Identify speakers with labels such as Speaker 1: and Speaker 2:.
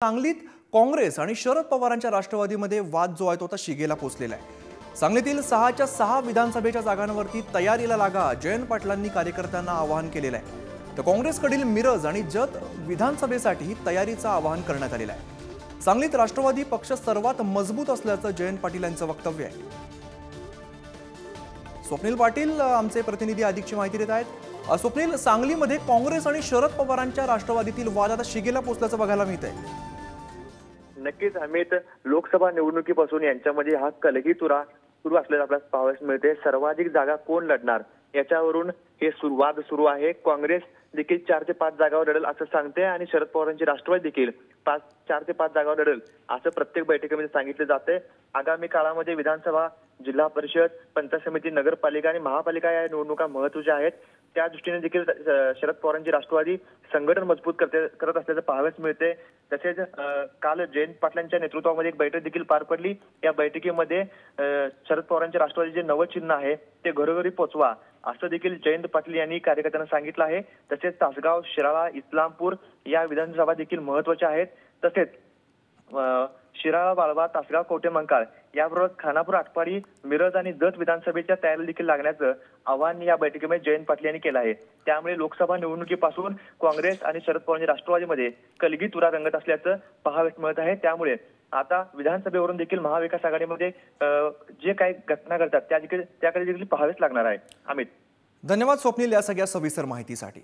Speaker 1: सांगलीत काँग्रेस आणि शरद पवारांच्या राष्ट्रवादीमध्ये वाद जो आहे तो आता शिगेला पोहोचलेला आहे। सांगलीतील 6च्या 6 विधानसभेच्या जागांवरती तयारीला लागा जयंत पाटलांनी कार्यकर्त्यांना आवाहन केलेलं आहे। तर काँग्रेसकडील मिरज आणि जत विधानसभेसाठी तयारीचं आवाहन करण्यात आलेलं आहे। सांगलीत राष्ट्रवादी पक्ष सर्वात मजबूत असल्याचं जयंत पाटील यांचं वक्तव्य आहे। स्वप्नील पाटील आमचे प्रतिनिधी अधिकची माहिती देत आहेत। स्वप्नील, सांगलीमध्ये काँग्रेस आणि शरद पवारांच्या राष्ट्रवादीतील वाद आता शिगेला पोहोचल्याचं बघायला मिळतंय।
Speaker 2: नक्कीच अमित, लोकसभा निवडणुकीपासून यांच्यामध्ये हा कलगीतुरा सुरू असल्याचं आपल्याला पाहावयास मिळते। सर्वाधिक जागा कोण लढणार याच्यावरून हे वाद सुरू आहे। काँग्रेस देखील 4 ते 5 जागावर लढेल असं सांगते आणि शरद पवारांची राष्ट्रवादी देखील 4 ते 5 जागावर लढेल असं प्रत्येक बैठकीमध्ये सांगितले जाते। आगामी काळामध्ये विधानसभा, जिल्हा परिषद, पंचायत समिती, नगरपालिका आणि महापालिका या निवडणुका महत्त्वाच्या आहेत। त्या दृष्टीने देखील शरद पवारांची राष्ट्रवादी संघटन मजबूत करत असल्याचं पाहावयास मिळते। तसेच काल जयंत पाटलांच्या नेतृत्वामध्ये एक बैठक देखील पार पडली। या बैठकीमध्ये शरद पवारांच्या राष्ट्रवादीचे नवं चिन्ह आहे ते घरोघरी पोचवा असं देखील जयंत पाटील यांनी कार्यकर्त्यांना सांगितलं आहे। तसेच तासगाव, शिराळा, इस्लामपूर या विधानसभा देखील महत्त्वाच्या आहेत। तसेच शिराळा, वाळवा, तासगाव, कवठेमंकाळ याबरोबर खानापूर, आटपाडी, मिरज आणि जत विधानसभेच्या तयारी देखील लागण्याचं आवाहन या बैठकीमध्ये जयंत पाटील यांनी केलं आहे। त्यामुळे लोकसभा निवडणुकीपासून काँग्रेस आणि शरद पवारांच्या राष्ट्रवादीमध्ये कलगीतुरा रंगत असल्याचं पाहावयास मिळत आहे। त्यामुळे आता विधानसभेवरून देखील महाविकास आघाडीमध्ये जे काही घटना घडतात त्याकडे देखील पाहावेच लागणार आहे। अमित,
Speaker 1: धन्यवाद स्वप्नील या सगळ्या सविस्तर माहितीसाठी।